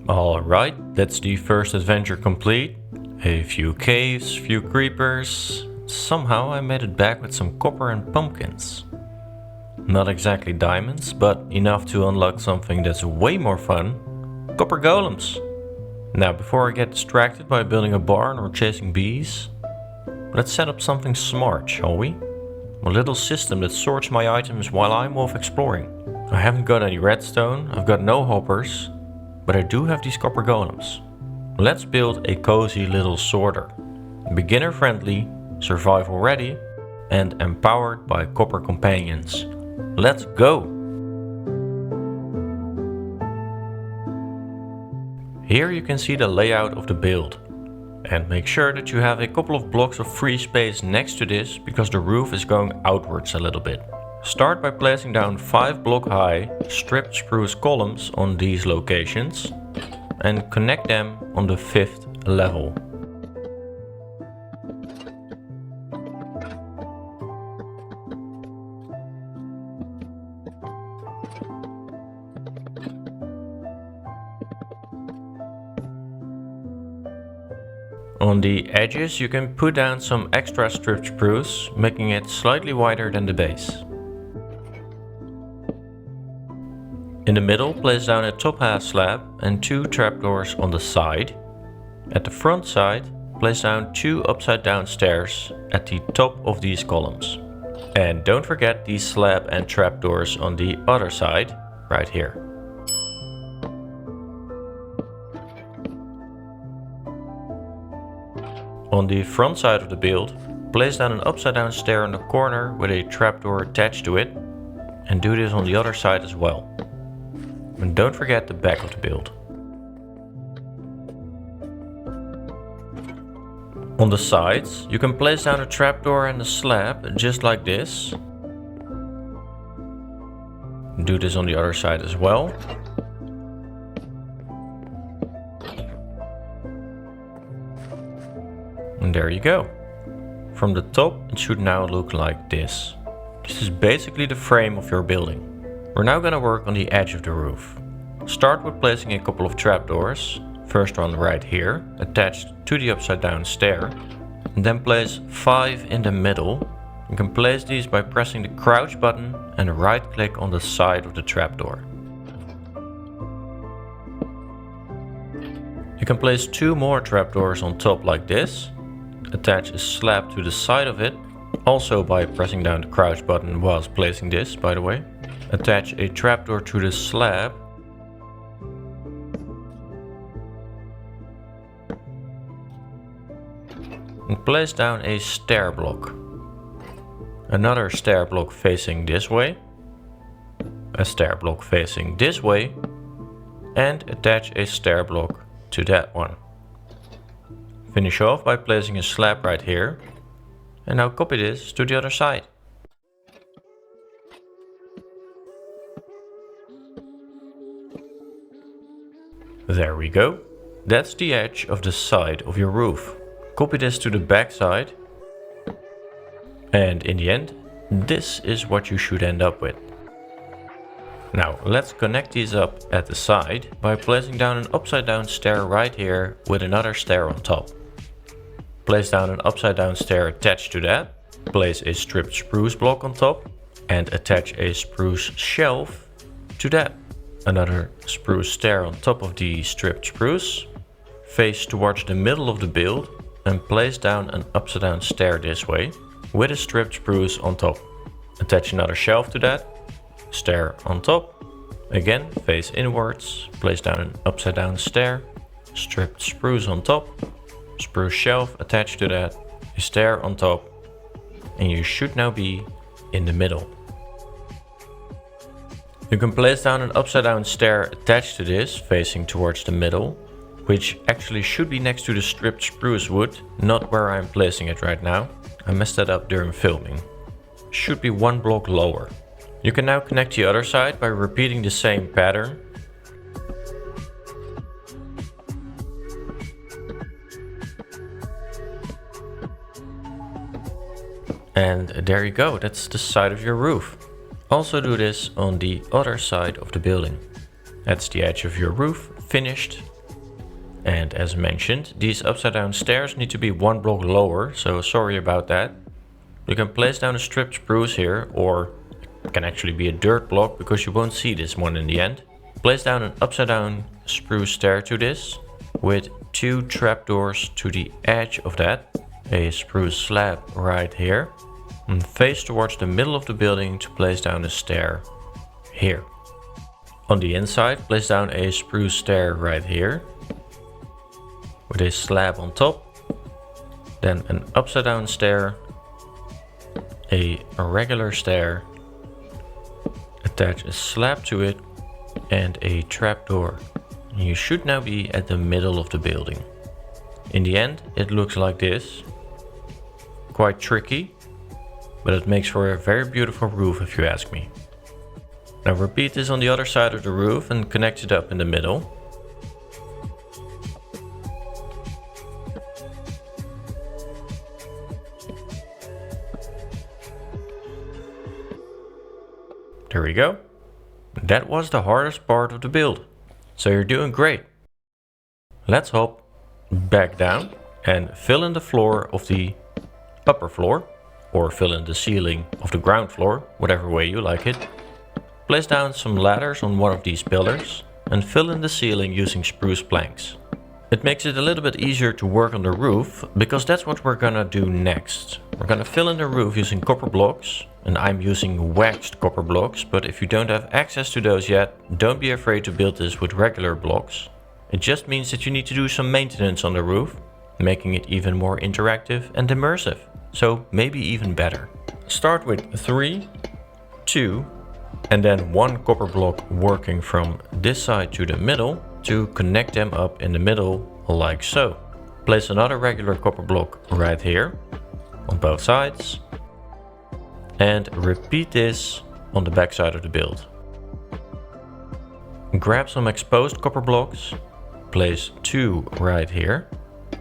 Alright, that's the first adventure complete. A few caves, few creepers. Somehow I made it back with some copper and pumpkins. Not exactly diamonds, but enough to unlock something that's way more fun. Copper golems. Now before I get distracted by building a barn or chasing bees, let's set up something smart, shall we? A little system that sorts my items while I'm off exploring. I haven't got any redstone, I've got no hoppers, but I do have these copper golems. Let's build a cozy little sorter. Beginner friendly, survival ready, and empowered by copper companions. Let's go! Here you can see the layout of the build. And make sure that you have a couple of blocks of free space next to this, because the roof is going outwards a little bit. Start by placing down 5 block high stripped spruce columns on these locations and connect them on the 5th level. On the edges you can put down some extra stripped spruce, making it slightly wider than the base. In the middle, place down a top half slab and 2 trapdoors on the side. At the front side, place down 2 upside down stairs at the top of these columns. And don't forget these slab and trapdoors on the other side, right here. On the front side of the build, place down an upside down stair in the corner with a trapdoor attached to it, and do this on the other side as well. And don't forget the back of the build. On the sides, you can place down a trapdoor and a slab just like this. Do this on the other side as well. And there you go. From the top it should now look like this. This is basically the frame of your building. We're now gonna work on the edge of the roof. Start with placing a couple of trapdoors. First one right here, attached to the upside down stair. And then place 5 in the middle. You can place these by pressing the crouch button and right click on the side of the trapdoor. You can place 2 more trapdoors on top like this. Attach a slab to the side of it, also by pressing down the crouch button whilst placing this, by the way. Attach a trapdoor to the slab. And place down a stair block. Another stair block facing this way. A stair block facing this way. And attach a stair block to that one. Finish off by placing a slab right here. And now copy this to the other side. There we go. That's the edge of the side of your roof. Copy this to the back side. And in the end, this is what you should end up with. Now let's connect these up at the side by placing down an upside down stair right here with another stair on top. Place down an upside down stair attached to that. Place a stripped spruce block on top and attach a spruce shelf to that. Another spruce stair on top of the stripped spruce. Face towards the middle of the build and place down an upside down stair this way with a stripped spruce on top. Attach another shelf to that. Stair on top. Again, face inwards. Place down an upside down stair. Stripped spruce on top. Spruce shelf attached to that, a stair on top, and you should now be in the middle. You can place down an upside down stair attached to this, facing towards the middle, which actually should be next to the stripped spruce wood, not where I'm placing it right now. I messed that up during filming. Should be 1 block lower. You can now connect the other side by repeating the same pattern. And there you go, that's the side of your roof. Also do this on the other side of the building. That's the edge of your roof, finished. And as mentioned, these upside down stairs need to be 1 block lower, so sorry about that. You can place down a stripped spruce here, or it can actually be a dirt block because you won't see this one in the end. Place down an upside down spruce stair to this, with 2 trapdoors to the edge of that. A spruce slab right here. And face towards the middle of the building to place down a stair here. On the inside, place down a spruce stair right here, with a slab on top. Then an upside down stair, a regular stair, attach a slab to it, and a trapdoor. You should now be at the middle of the building. In the end, it looks like this. Quite tricky, but it makes for a very beautiful roof if you ask me. Now repeat this on the other side of the roof and connect it up in the middle. There we go. That was the hardest part of the build. So you're doing great. Let's hop back down and fill in the floor of the upper floor, or fill in the ceiling of the ground floor, whatever way you like it. Place down some ladders on one of these pillars and fill in the ceiling using spruce planks. It makes it a little bit easier to work on the roof, because that's what we're gonna do next. We're gonna fill in the roof using copper blocks, and I'm using waxed copper blocks, but if you don't have access to those yet, don't be afraid to build this with regular blocks. It just means that you need to do some maintenance on the roof, making it even more interactive and immersive, so maybe even better. Start with 3, 2, and then 1 copper block working from this side to the middle to connect them up in the middle like so. Place another regular copper block right here on both sides and repeat this on the back side of the build. Grab some exposed copper blocks, place 2 right here,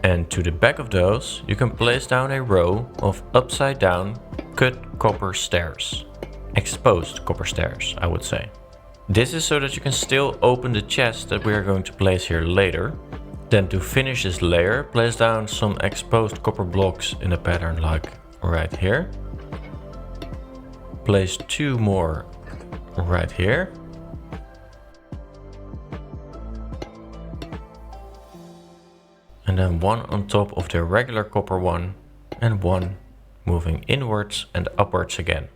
and to the back of those you can place down a row of upside down cut copper stairs. Exposed copper stairs, I would say. This is so that you can still open the chest that we are going to place here later. Then to finish this layer, place down some exposed copper blocks in a pattern like right here. Place 2 more right here. And then 1 on top of the regular copper one, and 1 moving inwards and upwards again.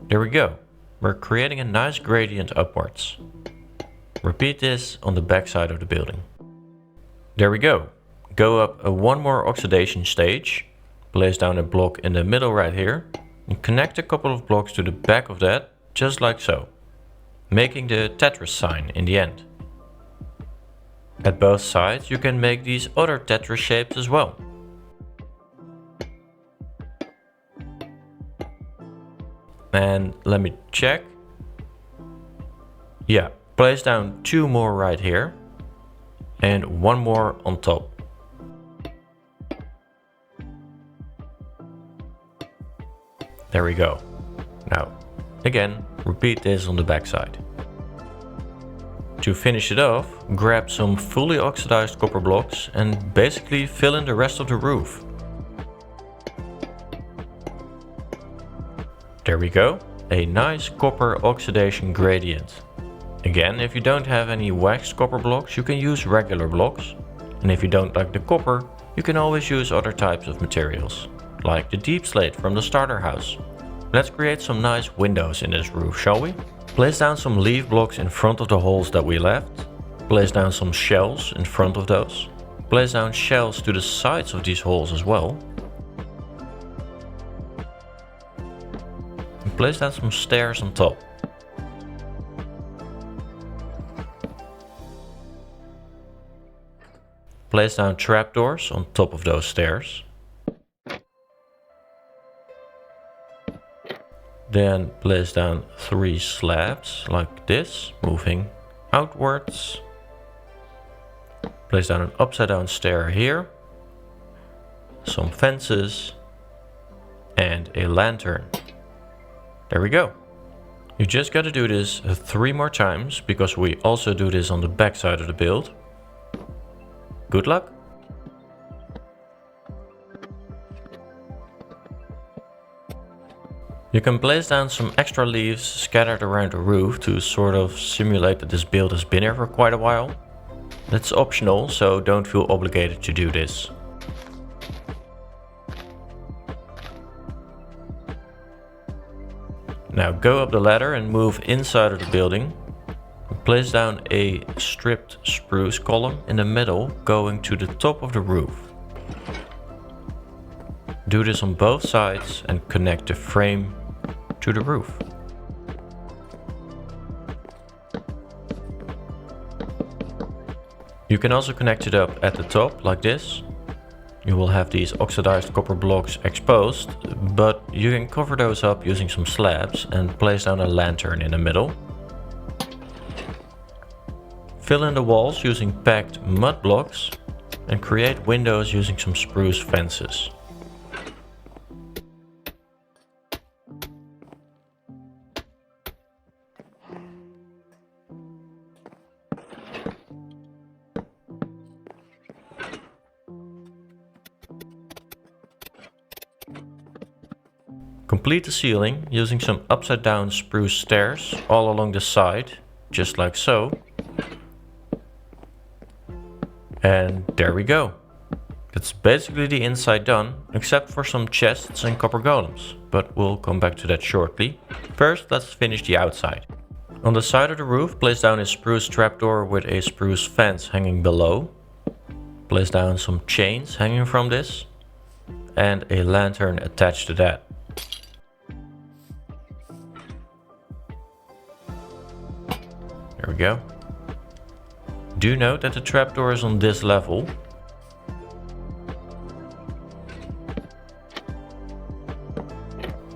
There we go. We're creating a nice gradient upwards. Repeat this on the back side of the building. There we go. Go up 1 more oxidation stage. Place down a block in the middle right here. And connect a couple of blocks to the back of that, just like so. Making the Tetris sign in the end. At both sides you can make these other Tetris shapes as well. And let me check. Yeah, place down 2 more right here and 1 more on top. There we go. Now, again, repeat this on the back side. To finish it off, grab some fully oxidized copper blocks and basically fill in the rest of the roof. There we go, a nice copper oxidation gradient. Again, if you don't have any waxed copper blocks, you can use regular blocks. And if you don't like the copper, you can always use other types of materials, like the deep slate from the starter house. Let's create some nice windows in this roof, shall we? Place down some leaf blocks in front of the holes that we left. Place down some shells in front of those. Place down shells to the sides of these holes as well. And place down some stairs on top. Place down trapdoors on top of those stairs. Then place down 3 slabs like this, moving outwards. Place down an upside down stair here. Some fences. And a lantern. There we go. You just gotta do this 3 more times, because we also do this on the back side of the build. good luck! You can place down some extra leaves scattered around the roof to sort of simulate that this build has been here for quite a while. It's optional, so don't feel obligated to do this. Now go up the ladder and move inside of the building. Place down a stripped spruce column in the middle going to the top of the roof. Do this on both sides and connect the frame to the roof. You can also connect it up at the top like this. You will have these oxidized copper blocks exposed, but you can cover those up using some slabs and place down a lantern in the middle. Fill in the walls using packed mud blocks and create windows using some spruce fences. Complete the ceiling using some upside down spruce stairs all along the side, just like so. And there we go. That's basically the inside done, except for some chests and copper golems, but we'll come back to that shortly. First, let's finish the outside. On the side of the roof, place down a spruce trapdoor with a spruce fence hanging below. Place down some chains hanging from this, and a lantern attached to that. There we go. Do note that the trapdoor is on this level.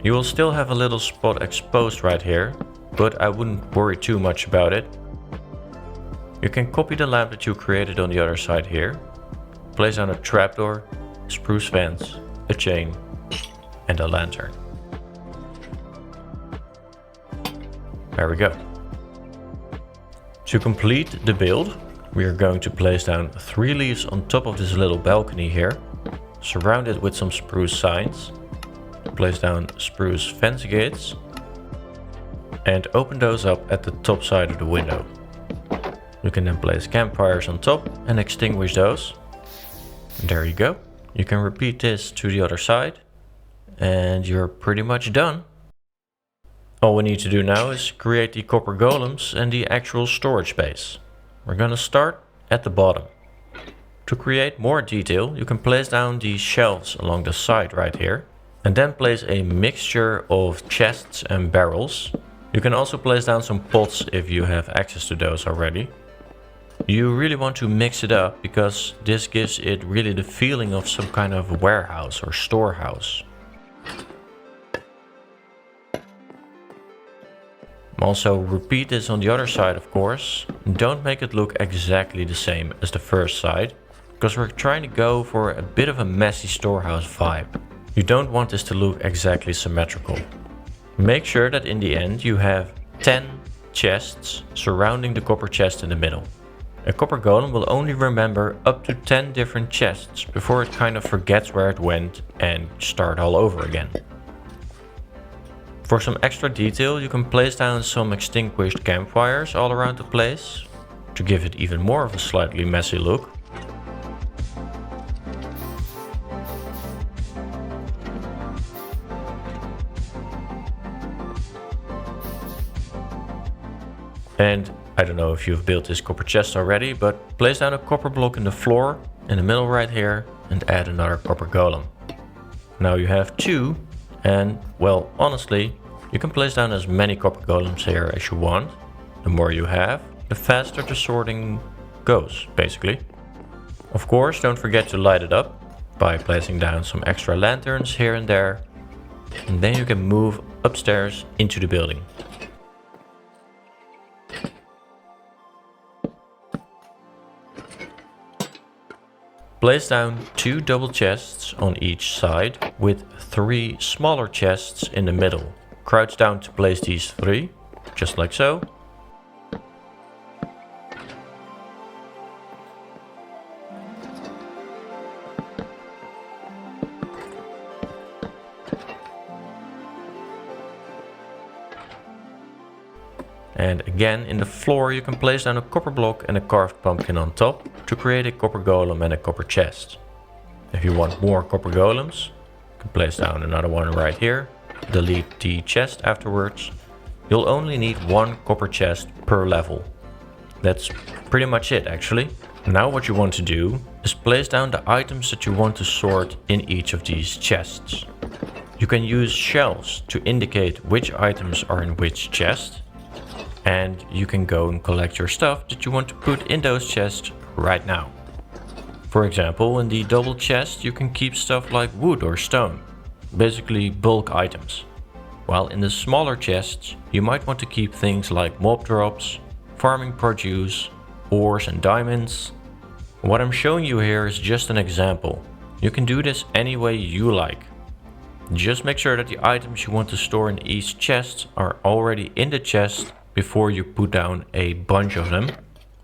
You will still have a little spot exposed right here, but I wouldn't worry too much about it. You can copy the lamp that you created on the other side here. Place down a trapdoor, spruce fence, a chain, and a lantern. There we go. To complete the build, we are going to place down 3 leaves on top of this little balcony here, surround it with some spruce signs, place down spruce fence gates, and open those up at the top side of the window. You can then place campfires on top and extinguish those. And there you go. You can repeat this to the other side, and you're pretty much done. All we need to do now is create the copper golems and the actual storage space. We're gonna start at the bottom. To create more detail, you can place down these shelves along the side right here, and then place a mixture of chests and barrels. You can also place down some pots if you have access to those already. You really want to mix it up because this gives it really the feeling of some kind of warehouse or storehouse. Also repeat this on the other side, of course. Don't make it look exactly the same as the first side, because we're trying to go for a bit of a messy storehouse vibe. You don't want this to look exactly symmetrical. Make sure that in the end you have 10 chests surrounding the copper chest in the middle. A copper golem will only remember up to 10 different chests before it kind of forgets where it went and start all over again. For some extra detail, you can place down some extinguished campfires all around the place to give it even more of a slightly messy look. And I don't know if you've built this copper chest already, but place down a copper block in the floor in the middle right here and add another copper golem. Now you have 2. And, well, honestly, you can place down as many copper golems here as you want. The more you have, the faster the sorting goes, basically. Of course, don't forget to light it up by placing down some extra lanterns here and there. And then you can move upstairs into the building. Place down 2 double chests on each side with 3 smaller chests in the middle. Crouch down to place these 3, just like so. And again, in the floor you can place down a copper block and a carved pumpkin on top to create a copper golem and a copper chest. If you want more copper golems, you can place down another one right here, delete the chest afterwards. You'll only need one copper chest per level. That's pretty much it actually. Now what you want to do is place down the items that you want to sort in each of these chests. You can use shelves to indicate which items are in which chest. And you can go and collect your stuff that you want to put in those chests right now. For example, in the double chest you can keep stuff like wood or stone, basically bulk items. While in the smaller chests you might want to keep things like mob drops, farming produce, ores and diamonds. What I'm showing you here is just an example. You can do this any way you like. Just make sure that the items you want to store in each chest are already in the chest before you put down a bunch of them.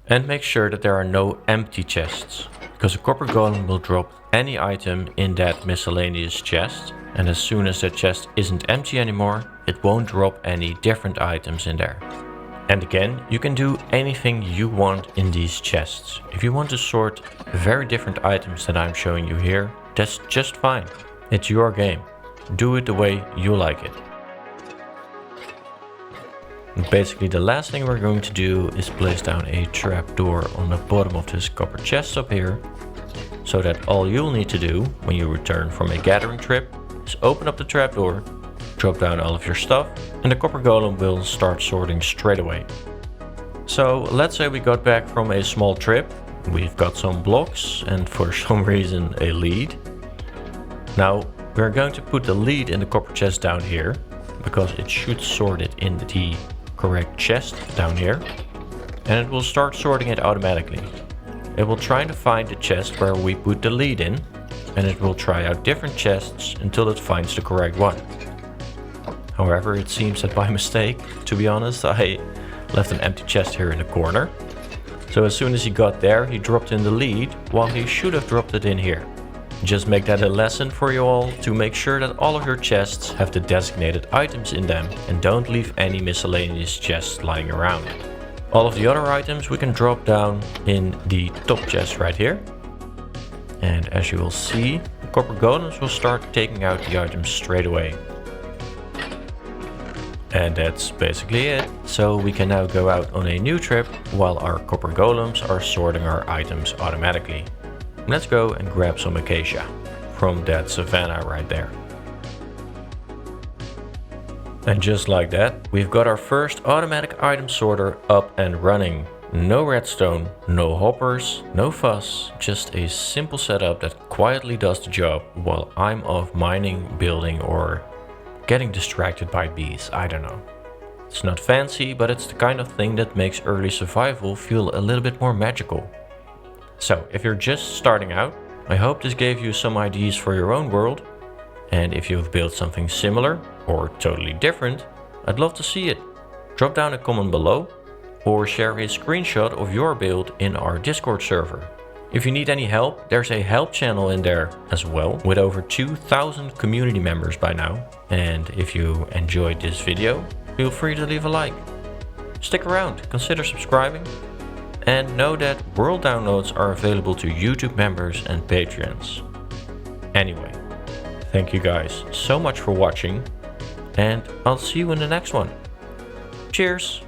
And make sure that there are no empty chests, because a copper golem will drop any item in that miscellaneous chest, and as soon as that chest isn't empty anymore, it won't drop any different items in there. And again, you can do anything you want in these chests. If you want to sort very different items that I'm showing you here, that's just fine. It's your game. Do it the way you like it. Basically the last thing we're going to do is place down a trapdoor on the bottom of this copper chest up here, so that all you'll need to do when you return from a gathering trip is open up the trapdoor, drop down all of your stuff, and the copper golem will start sorting straight away. So let's say we got back from a small trip, we've got some blocks and for some reason a lead. Now we're going to put the lead in the copper chest down here, because it should sort it in the correct chest down here, and it will start sorting it automatically. It will try to find the chest where we put the lead in, and it will try out different chests until it finds the correct one. However, it seems that by mistake, to be honest, I left an empty chest here in the corner. So as soon as he got there, he dropped in the lead, while he should have dropped it in here. Just make that a lesson for you all to make sure that all of your chests have the designated items in them and don't leave any miscellaneous chests lying around. All of the other items we can drop down in the top chest right here. And as you will see, the copper golems will start taking out the items straight away. And that's basically it. So we can now go out on a new trip while our copper golems are sorting our items automatically. Let's go and grab some acacia from that savanna right there. And just like that, we've got our first automatic item sorter up and running. No redstone, no hoppers, no fuss, just a simple setup that quietly does the job while I'm off mining, building, or getting distracted by bees, I don't know. It's not fancy, but it's the kind of thing that makes early survival feel a little bit more magical. So if you're just starting out, I hope this gave you some ideas for your own world. And if you've built something similar or totally different, I'd love to see it. Drop down a comment below or share a screenshot of your build in our Discord server. If you need any help, there's a help channel in there as well, with over 2,000 community members by now. And if you enjoyed this video, feel free to leave a like. Stick around, consider subscribing. And know that world downloads are available to YouTube members and Patreons. Anyway, thank you guys so much for watching, and I'll see you in the next one. Cheers!